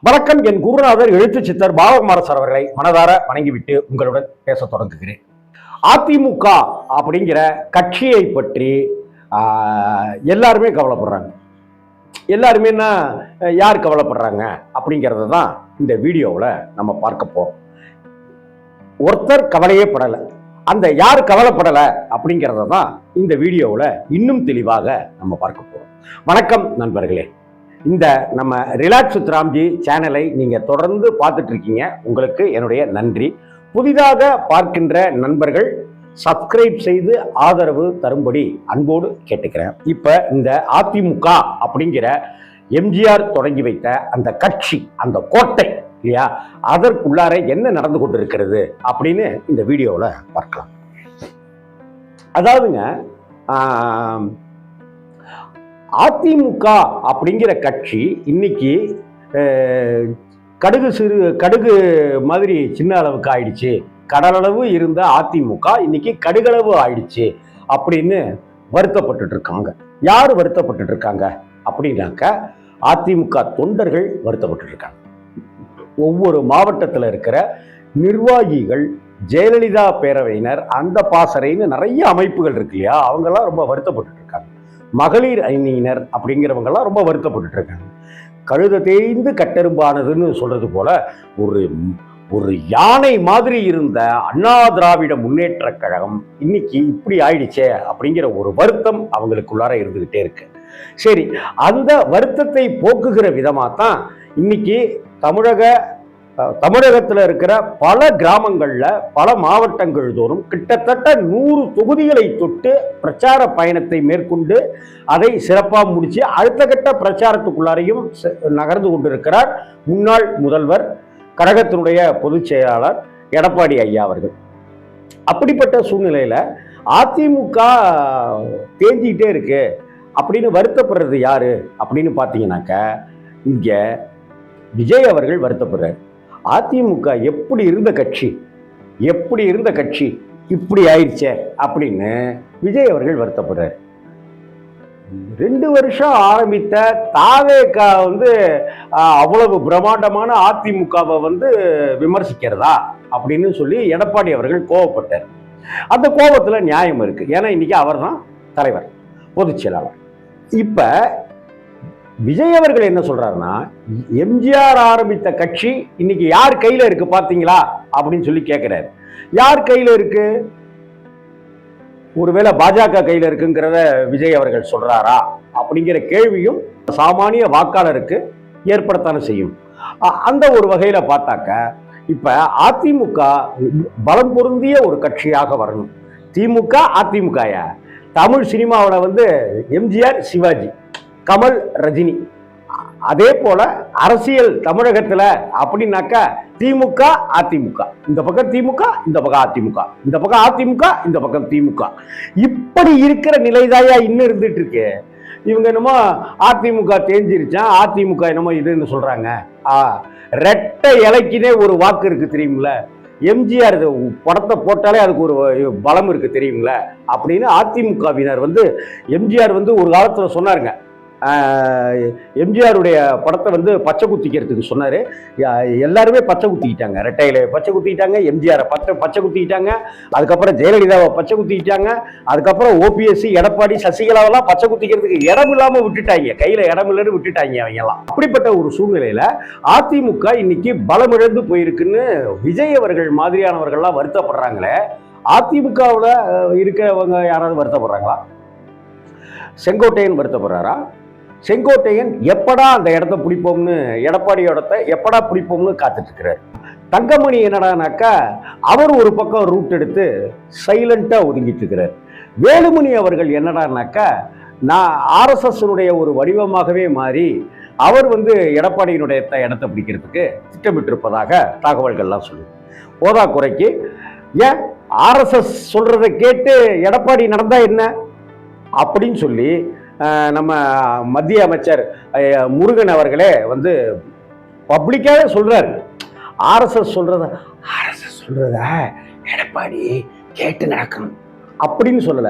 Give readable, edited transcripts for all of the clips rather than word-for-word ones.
வணக்கம். என் குருநாதர் எழுத்து சித்தர் பாலகுமார சார் அவர்களை மனதார வணங்கிவிட்டு உங்களுடன் பேச தொடங்குகிறேன். அதிமுக அப்படிங்கிற கட்சியை பற்றி எல்லாருமே கவலைப்படுறாங்க. எல்லாருமே என்ன, யார் கவலைப்படுறாங்க அப்படிங்கிறத தான் இந்த வீடியோவில் நம்ம பார்க்க போறோம். ஒருத்தர் கவலையே படலை, அந்த யார் கவலைப்படலை அப்படிங்கிறத தான் இந்த வீடியோவில் இன்னும் தெளிவாக நம்ம பார்க்க போறோம். வணக்கம் நண்பர்களே. இந்த நம்ம ரிலாக்ஸ் வித் ராம்ஜி சேனலை நீங்கள் தொடர்ந்து பார்த்துட்டு இருக்கீங்க. உங்களுக்கு என்னுடைய நன்றி. புதிதாக பார்க்கின்ற நண்பர்கள் சப்ஸ்கிரைப் செய்து ஆதரவு தரும்படி அன்போடு கேட்டுக்கிறேன். இப்போ இந்த அதிமுக அப்படிங்கிற எம்ஜிஆர் தொடங்கி வைத்த அந்த கட்சி, அந்த கோட்டை இல்லையா, அதற்குள்ளார என்ன நடந்து கொண்டு இருக்கிறது அப்படின்னு இந்த வீடியோவில் பார்க்கலாம். அதாவதுங்க, அதிமுக அப்படிங்கிற கட்சி இன்னைக்கு கடுகு மாதிரி சின்ன அளவுக்கு ஆயிடுச்சு. கடலளவு இருந்த அதிமுக இன்னைக்கு கடுகளவு ஆயிடுச்சு அப்படின்னு வருத்தப்பட்டு இருக்காங்க. யார் வருத்தப்பட்டு இருக்காங்க அப்படின்னாக்க, அதிமுக தொண்டர்கள் வருத்தப்பட்டு இருக்காங்க. ஒவ்வொரு மாவட்டத்தில் இருக்கிற நிர்வாகிகள், ஜெயலலிதா பேரவையினர், அந்த பாசறைன்னு நிறைய அமைப்புகள் இருக்கு இல்லையா, அவங்கெல்லாம் ரொம்ப வருத்தப்பட்டு இருக்காங்க. மகளிர் அணியினர் அப்படிங்கிறவங்கெல்லாம் ரொம்ப வருத்தப்பட்டு இருக்காங்க. கழுத தேய்ந்து கட்டெரும்பானதுன்னு சொல்றது போல ஒரு யானை மாதிரி இருந்த அண்ணா திராவிட முன்னேற்ற கழகம் இன்னைக்கு இப்படி ஆயிடுச்சே அப்படிங்கிற ஒரு வருத்தம் அவங்களுக்குள்ளார இருந்துகிட்டே இருக்கு. சரி, அந்த வருத்தத்தை போக்குகிற விதமா தான் இன்னைக்கு தமிழகத்தில் இருக்கிற பல கிராமங்கள்ல, பல மாவட்டங்கள் தோறும் கிட்டத்தட்ட 100 தொகுதிகளை தொட்டு பிரச்சார பயணத்தை மேற்கொண்டு அதை சிறப்பாக முடிச்சு அடுத்த கட்ட பிரச்சாரத்துக்குள்ளாரையும் நகர்ந்து கொண்டிருக்கிறார் முன்னாள் முதல்வர், கழகத்தினுடைய பொதுச் செயலாளர் எடப்பாடி ஐயா அவர்கள். அப்படிப்பட்ட சூழ்நிலையில அதிமுக தேஞ்சிக்கிட்டே இருக்கு அப்படின்னு வருத்தப்படுறது யாரு அப்படின்னு பார்த்தீங்கன்னாக்க, இங்க விஜய் அவர்கள் வருத்தப்படுறார். அதிமுக எப்படி இருந்த கட்சி இப்படி ஆயிடுச்சே அப்படின்னு விஜய் அவர்கள் வருத்தப்படுறார். 2 வருஷம் ஆரம்பித்த தாவேகா அவ்வளவு பிரம்மாண்டமான அதிமுகவை விமர்சிக்கிறதா அப்படின்னு சொல்லி எடப்பாடி அவர்கள் கோபப்பட்டார். அந்த கோபத்துல நியாயம் இருக்கு. ஏன்னா இன்னைக்கு அவர் தான் தலைவர், பொதுச் செயலாளர். இப்ப விஜய் அவர்கள் என்ன சொல்றாருன்னா, எம்ஜிஆர் ஆரம்பித்த கட்சி இன்னைக்கு யார் கையில இருக்கு பாத்தீங்களா அப்படின்னு சொல்லி கேட்கிறாரு. யார் கையில இருக்கு? ஒருவேளை பாஜக கையில இருக்குங்கிறத விஜய் அவர்கள் சொல்றாரா அப்படிங்கிற கேள்வியும் சாமானிய வாக்காளருக்கு ஏற்படத்தானே செய்யும். அந்த ஒரு வகையில பார்த்தாக்க, இப்ப அதிமுக பலம் பொருந்திய ஒரு கட்சியாக வரணும். திமுக அதிமுக தமிழ் சினிமாவில் எம்ஜிஆர் சிவாஜி, கமல் ரஜினி, அதே போல அரசியல் தமிழகத்துல அப்படின்னாக்கா திமுக அதிமுக, இந்த பக்கம் திமுக, இந்த பக்கம் அதிமுக, இந்த பக்கம் அதிமுக, இந்த பக்கம் திமுக, இப்படி இருக்கிற நிலைதாயா இன்னும் இருந்துட்டு இருக்கு. இவங்க என்னமோ அதிமுக தேஞ்சிருச்சா, அதிமுக என்னமோ இதுன்னு சொல்றாங்க. ரெட்டை இலைக்குனே ஒரு வாக்கு இருக்கு தெரியுமில்ல. எம்ஜிஆர் படத்தை போட்டாலே அதுக்கு ஒரு பலம் இருக்கு தெரியுமில்ல அப்படின்னு அதிமுகவினர் எம்ஜிஆர் ஒரு காலத்துல சொன்னாருங்க. எம்ஜிஆருடைய படத்தை பச்சை குத்திக்கிறதுக்கு சொன்னாரு. எல்லாருமே பச்சை குத்திக்கிட்டாங்க, ரெட்டையில பச்சை குத்திக்கிட்டாங்க, எம்ஜிஆரை பச்சை குத்திக்கிட்டாங்க, அதுக்கப்புறம் ஜெயலலிதாவை பச்சை குத்திக்கிட்டாங்க, அதுக்கப்புறம் ஓபிஎஸ், எடப்பாடி, சசிகலாவெல்லாம் பச்சை குத்திக்கிறதுக்கு இடம் இல்லாம விட்டுட்டாங்க, கையில இடம் இல்லைன்னு விட்டுட்டாங்க அவங்க எல்லாம். அப்படிப்பட்ட ஒரு சூழ்நிலையில அதிமுக இன்னைக்கு பலமிழந்து போயிருக்குன்னு விஜய் அவர்கள் மாதிரியானவர்கள்லாம் வருத்தப்படுறாங்களே. அதிமுகவில் இருக்கிறவங்க யாராவது வருத்தப்படுறாங்களா? செங்கோட்டையன் வருத்தப்படுறாரா? செங்கோட்டையன் எப்படா அந்த இடத்த பிடிப்போம்னு, எடப்பாடியோட எப்படா பிடிப்போம்னு காத்துட்டு இருக்கிறார். தங்கமணி என்னடானாக்கா, அவர் ஒரு பக்கம் ரூட் எடுத்து சைலண்டா ஒதுங்கிட்டு இருக்கிறார். வேலுமணி அவர்கள் என்னடானாக்கா, நான் RSS ஒரு வடிவமாகவே மாறி அவர் எடப்பாடியினுடைய இடத்தை பிடிக்கிறதுக்கு திட்டமிட்டிருப்பதாக தகவல்கள்லாம் சொல்லு. போதா குறைக்கு ஏன் RSS சொல்றதை கேட்டு எடப்பாடி நடந்தா என்ன அப்படின்னு சொல்லி நம்ம மத்திய அமைச்சர் முருகன் அவர்களே பப்ளிக்காவே சொல்றாரு. RSS சொல்றத எடப்பாடி கேட்டு நடக்கணும் அப்படின்னு சொல்லல.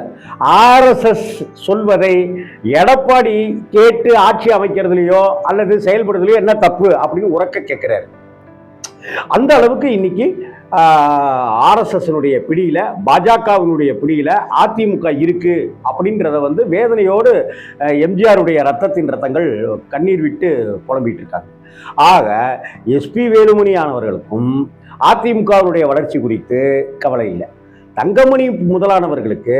ஆர்எஸ்எஸ் சொல்வதை எடப்பாடி கேட்டு ஆட்சி அமைக்கிறதுலையோ அல்லது செயல்படுறதுலையோ என்ன தப்பு அப்படின்னு உறக்க கேட்கிறாரு. அந்த அளவுக்கு இன்னைக்கு ஆர்எஸ்எஸ்னுடைய பிடியில, பாஜகவினுடைய பிடியில அதிமுக இருக்கு அப்படின்றத வந்து வேதனையோடு எம்ஜிஆருடைய ரத்தத்தின் ரத்தங்கள் கண்ணீர் விட்டு புலம்பிட்டு இருக்காங்க. ஆக எஸ்பி வேலுமணி ஆனவர்களுக்கும் அதிமுகவுடைய வளர்ச்சி குறித்து கவலை இல்லை. தங்கமணி முதலானவர்களுக்கு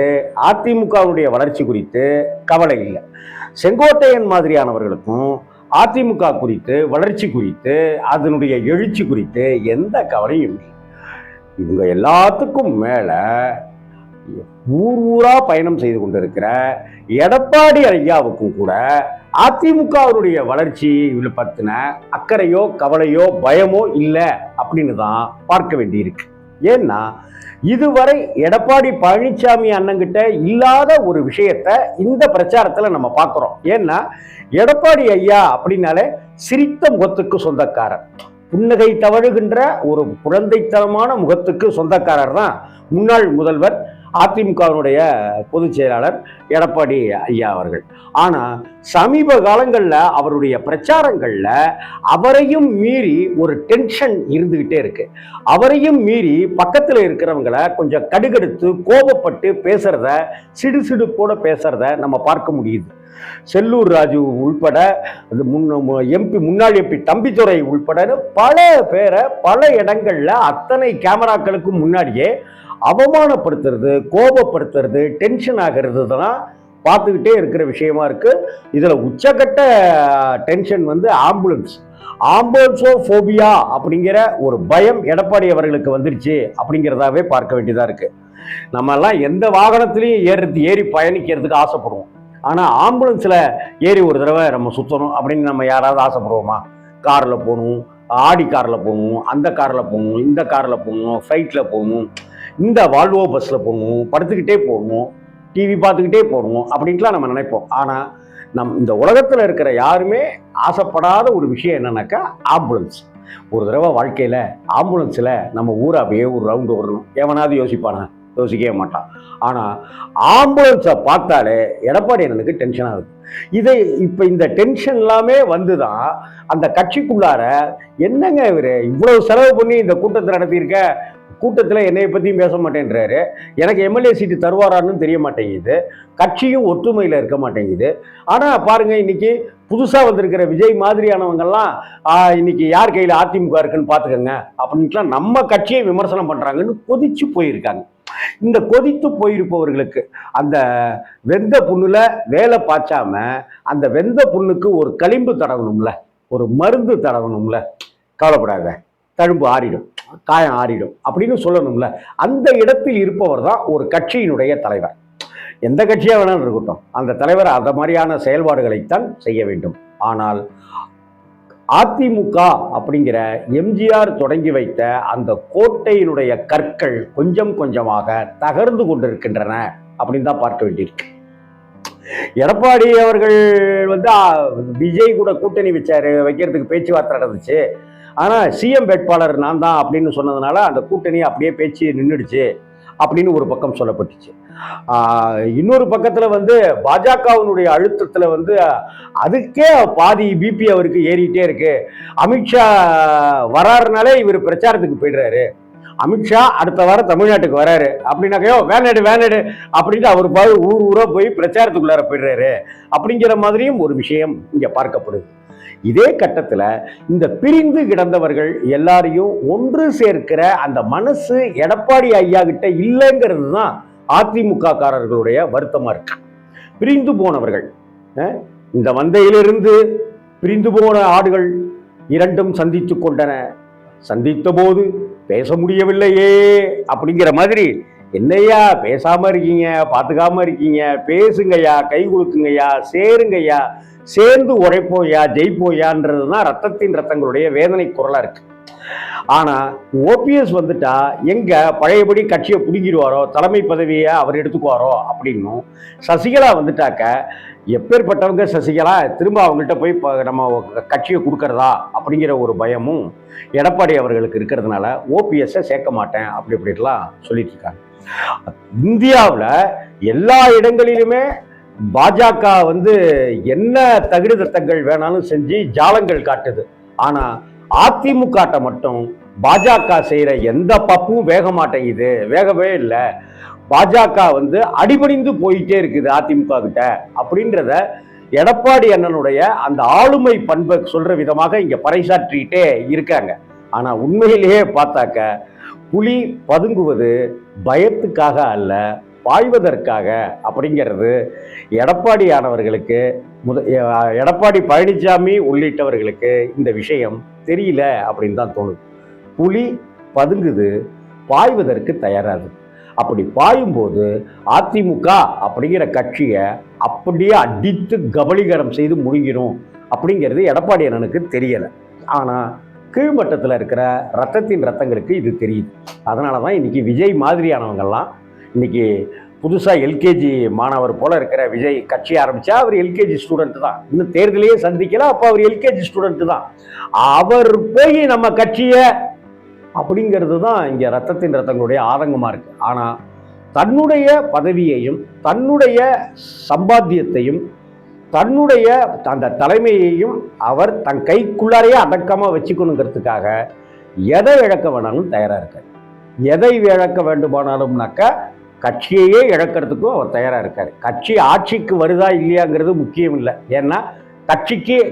அதிமுகவுடைய வளர்ச்சி குறித்து கவலை இல்லை. செங்கோட்டையன் மாதிரியானவர்களுக்கும் அதிமுக குறித்து, வளர்ச்சி குறித்து, அதனுடைய எழுச்சி குறித்து எந்த கவலையும் இல்லை. இவங்க எல்லாத்துக்கும் மேல ஊர் ஊரா பயணம் செய்து கொண்டிருக்கிற எடப்பாடி ஐயாவுக்கும் கூட அதிமுகவுடைய வளர்ச்சி பத்தின அக்கறையோ கவலையோ பயமோ இல்லை அப்படின்னு தான் பார்க்க வேண்டியிருக்கு. ஏன்னா இதுவரை எடப்பாடி பழனிசாமி அண்ணங்கிட்ட இல்லாத ஒரு விஷயத்த இந்த பிரச்சாரத்துல நம்ம பார்க்கிறோம். ஏன்னா எடப்பாடி ஐயா அப்படின்னாலே சிரித்த முகத்துக்கு சொந்தக்காரர், புன்னகை தவழுகின்ற ஒரு குழந்தைத்தனமான முகத்துக்கு சொந்தக்காரர் தான் முன்னாள் முதல்வர் அதிமுகவினுடைய பொதுச் செயலாளர் எடப்பாடி ஐயா அவர்கள். ஆனா சமீப காலங்களில் அவருடைய பிரச்சாரங்கள்ல அவரையும் மீறி ஒரு டென்ஷன் இருந்துகிட்டே இருக்கு. அவரையும் மீறி பக்கத்தில் இருக்கிறவங்களை கொஞ்சம் கடுகடுத்து கோபப்பட்டு பேசுறத, சிடுசிடுப்போட பேசுறத நம்ம பார்க்க முடியுது. செல்லூர் ராஜு உள்பட எம்பி, முன்னாள் எம்பி தம்பிதுரை உள்பட பல பேரை பல இடங்கள்ல அத்தனை கேமராக்களுக்கு முன்னாடியே அவமானப்படுத்துறது, கோபப்படுத்துறது, டென்ஷன் ஆகிறது தான் பார்த்துக்கிட்டே இருக்கிற விஷயமா இருக்கு. இதுல உச்சகட்ட டென்ஷன் வந்து ஆம்புலன்ஸோபோபியா அப்படிங்கிற ஒரு பயம் எடப்பாடி அவர்களுக்கு வந்துருச்சு அப்படிங்கிறதாவே பார்க்க வேண்டியதா இருக்கு. நம்ம எல்லாம் எந்த வாகனத்திலையும் ஏறி பயணிக்கிறதுக்கு ஆசைப்படுவோம். ஆனா ஆம்புலன்ஸ்ல ஏறி ஒரு தடவை நம்ம சுத்தணும் அப்படின்னு நம்ம யாராவது ஆசைப்படுவோமா? கார்ல போகணும், ஆடி கார்ல போகணும், அந்த கார்ல போகணும், இந்த கார்ல போகணும், ஃப்ளைட்ல போகணும், இந்த வால்வோ பஸ்ல போகணும், படுத்துக்கிட்டே போகணும், டிவி பார்த்துக்கிட்டே போகணும் அப்படின்ட்டுலாம் நம்ம நினைப்போம். ஆனா இந்த உலகத்துல இருக்கிற யாருமே ஆசைப்படாத ஒரு விஷயம் என்னன்னாக்கா ஆம்புலன்ஸ். ஒரு தடவை வாழ்க்கையில ஆம்புலன்ஸ்ல நம்ம ஊரை அப்படியே ஒரு ரவுண்டு வரணும். எவனாவது யோசிப்பானா? யோசிக்கவே மாட்டான். ஆனா ஆம்புலன்ஸை பார்த்தாலே எடப்பாடி எனக்கு டென்ஷன் ஆகுது. இப்ப இந்த டென்ஷன் எல்லாமே வந்துதான் அந்த கட்சிக்குள்ளார என்னங்க இவரு இவ்வளவு செலவு பண்ணி இந்த கூட்டத்தை நடத்தியிருக்க, கூட்டத்தில் என்னைய பற்றியும் பேச மாட்டேன்றாரு, எனக்கு எம்எல்ஏ சீட்டு தருவாரான்னு தெரிய மாட்டேங்குது, கட்சியும் ஒற்றுமையில் இருக்க மாட்டேங்குது. ஆனால் பாருங்க, இன்னைக்கு புதுசாக வந்திருக்கிற விஜய் மாதிரியானவங்கெல்லாம் இன்னைக்கு யார் கையில் அதிமுக இருக்குன்னு பார்த்துக்கோங்க அப்படின்ட்டுலாம் நம்ம கட்சியை விமர்சனம் பண்ணுறாங்கன்னு கொதிச்சு போயிருக்காங்க. இந்த கொதித்து போயிருப்பவர்களுக்கு அந்த வெந்த புண்ணுல வேலை பாய்ச்சாம அந்த வெந்த புண்ணுக்கு ஒரு களிம்பு தடவணும்ல, ஒரு மருந்து தடவணும்ல, கவலைப்படாத, தழும்பு ஆறிடும், காயம் ஆறிடும் அப்படின்னு சொல்லணும்ல. அந்த இடத்தில் இருப்பவர் தான் ஒரு கட்சியினுடைய தலைவர். எந்த கட்சியாக வேணாலும் இருக்கட்டும், அந்த தலைவர் அந்த மாதிரியான செயல்பாடுகளைத்தான் செய்ய வேண்டும். ஆனால் அதிமுக அப்படிங்கிற எம்ஜிஆர் தொடங்கி வைத்த அந்த கோட்டையினுடைய கற்கள் கொஞ்சம் கொஞ்சமாக தகர்ந்து கொண்டிருக்கின்றன அப்படின்னு தான் பார்க்க வேண்டியிருக்கு. எடப்பாடி அவர்கள் வந்து விஜய் கூட கூட்டணி வைக்கிறதுக்கு பேச்சுவார்த்தை நடந்துச்சு. ஆனா சிஎம் வேட்பாளர் நான் தான் அப்படின்னு சொன்னதுனால அந்த கூட்டணி அப்படியே பேச்சு நின்றுடுச்சு அப்படின்னு ஒரு பக்கம் சொல்லப்பட்டுச்சு. இன்னொரு பக்கத்துல வந்து பாஜகவினுடைய அழுத்தத்துல வந்து அதுக்கே பாதி பிபி அவருக்கு ஏறிட்டே இருக்கு. அமித்ஷா வராருனாலே இவர் பிரச்சாரத்துக்கு போயிடுறாரு. அமித்ஷா அடுத்த வாரம் தமிழ்நாட்டுக்கு வராரு அப்படின்னாக்கையோ வேணாடு அப்படின்ட்டு அவர் ஊர் ஊரா போய் பிரச்சாரத்துக்குள்ளார போயிடுறாரு அப்படிங்கிற மாதிரியும் ஒரு விஷயம் இங்க பார்க்கப்படுது. இதே கட்டத்துல இந்த பிரிந்து கிடந்தவர்கள் எல்லாரையும் ஒன்று சேர்க்கிற அந்த மனசு எடப்பாடி ஐயா கிட்ட இல்லைங்கிறது தான் அதிமுக காரர்களுடைய வருத்தமா இருக்கு. பிரிந்து போனவர்கள், இந்த மந்தையிலிருந்து பிரிந்து போன ஆடுகள் இரண்டும் சந்தித்து கொண்டன, சந்தித்த போது பேச முடியவில்லையே அப்படிங்கிற மாதிரி, என்னையா பேசாம இருக்கீங்க, பார்த்துக்காம இருக்கீங்க, பேசுங்கய்யா, கை கொடுக்குங்கய்யா, சேருங்கய்யா, சேர்ந்து உழைப்போயா, ஜெயிப்போயான்றது தான் ரத்தத்தின் ரத்தங்களுடைய வேதனை குரலா இருக்கு. ஆனா ஓபிஎஸ் வந்துட்டா எங்க பழையபடி கட்சியை பிடிங்கிடுவாரோ, தலைமை பதவியை அவர் எடுத்துக்குவாரோ அப்படின்னும், சசிகலா வந்துட்டாக்க எப்பேற்பட்டவங்க சசிகலா திரும்ப அவங்கள்ட்ட போய் நம்ம கட்சியை கொடுக்கறதா அப்படிங்கிற ஒரு பயமும் எடப்பாடி அவர்களுக்கு இருக்கிறதுனால ஓபிஎஸ்ஸை சேர்க்க மாட்டேன் அப்படி இப்படிலாம் சொல்லிட்டு இருக்காங்க. இந்தியாவில் எல்லா இடங்களிலுமே பாஜக என்ன தகுதித்தங்கள் வேணாலும் செஞ்சு ஜாலங்கள் காட்டுது. ஆனா அதிமுக மட்டும் பாஜக செய்யற எந்த பப்பும் வேக மாட்டேங்குது, வேகவே இல்லை. பாஜக அடிபணிந்து போயிட்டே இருக்குது அதிமுக கிட்ட அப்படின்றத எடப்பாடி அண்ணனுடைய அந்த ஆளுமை பண்பை சொல்ற விதமாக இங்க பறைசாற்றிட்டே இருக்காங்க. ஆனா உண்மையிலேயே பார்த்தாக்க புலி பதுங்குவது பயத்துக்காக அல்ல, பாய்வதற்காக அப்படிங்கிறது எடப்பாடியானவர்களுக்கு எடப்பாடி பழனிசாமி உள்ளிட்டவர்களுக்கு இந்த விஷயம் தெரியல அப்படின்னு தான் தோணுது. புலி பதுங்குது, பாய்வதற்கு தயாராகுது. அப்படி பாயும்போது அதிமுக அப்படிங்கிற கட்சியை அப்படியே அடித்து கபலீகரம் செய்து முழுங்கிடும் அப்படிங்கிறது எடப்பாடி அண்ணனுக்கு தெரியலை. ஆனால் கீழ்மட்டத்தில் இருக்கிற ரத்தங்களுக்கு இது தெரியுது. அதனால தான் இன்னைக்கு விஜய் மாதிரியானவங்கெல்லாம் இன்னைக்கு புதுசாக எல்கேஜி மாணவர் போல இருக்கிற விஜய் கட்சி ஆரம்பித்தா அவர் எல்கேஜி ஸ்டூடெண்ட் தான், இன்னும் தேர்தலையே சந்திக்கல, அப்போ அவர் எல்கேஜி ஸ்டூடெண்ட் தான். அவர் போய் நம்ம கட்சியை அப்படிங்கிறது தான் இங்கே ரத்தங்களுடைய ஆதங்கமாக இருக்குது. ஆனால் தன்னுடைய பதவியையும் தன்னுடைய சம்பாத்தியத்தையும் தன்னுடைய அந்த தலைமையையும் அவர் தன் கைக்குள்ளாரையே அடக்கமாக வச்சுக்கணுங்கிறதுக்காக எதை இழக்க வேணாலும் தயாராக இருக்கார். எதை இழக்க வேண்டுமானாலும்னாக்கா கட்சியையே இழக்கிறதுக்கும் அவர் தயாராக இருக்கார். கட்சி ஆட்சிக்கு வருதா இல்லையாங்கிறது முக்கியம் இல்லை. ஏன்னா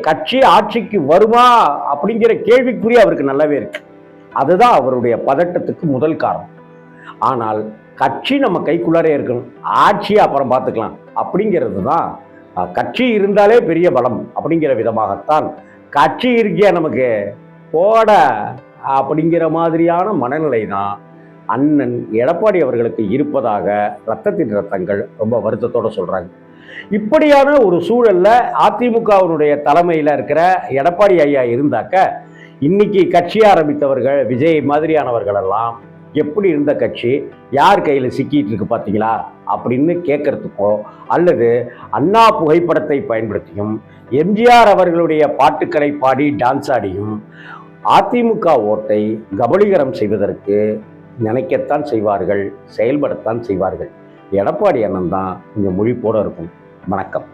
கட்சி ஆட்சிக்கு வருமா அப்படிங்கிற கேள்விக்குறி அவருக்கு நல்லாவே இருக்கு. அதுதான் அவருடைய பதட்டத்துக்கு முதல் காரணம். ஆனால் கட்சி நம்ம கைக்குள்ளாரே இருக்கணும், ஆட்சியை அப்புறம் பார்த்துக்கலாம் அப்படிங்கிறது தான். கட்சி இருந்தாலே பெரிய பலம் அப்படிங்கிற விதமாகத்தான் கட்சி இருக்கியா நமக்கு போட அப்படிங்கிற மாதிரியான மனநிலை தான் அண்ணன் எடப்பாடி அவர்களுக்கு இருப்பதாக ரத்தங்கள் ரொம்ப வருத்தத்தோடு சொல்கிறாங்க. இப்படியான ஒரு சூழலில் அதிமுகவினுடைய தலைமையில் இருக்கிற எடப்பாடி ஐயா இருந்தாக்க இன்னைக்கு கட்சி ஆரம்பித்தவர்கள் விஜய் மாதிரியானவர்கள் எல்லாம் எப்படி இருந்த கட்சி யார் கையில் சிக்கிட்டு இருக்கு பார்த்தீங்களா அப்படின்னு கேட்கறதுக்கோ அல்லது அண்ணா புகைப்படத்தை பயன்படுத்தியும் எம்ஜிஆர் அவர்களுடைய பாட்டுக்களை பாடி டான்ஸ் ஆடியும் அதிமுக ஓட்டை கபலீகரம் செய்வதற்கு நினைக்கத்தான் செய்வார்கள், செயல்படத்தான் செய்வார்கள். எடப்பாடி அண்ணன் தான் கொஞ்சம் முழிப்போடு இருக்கும். வணக்கம்.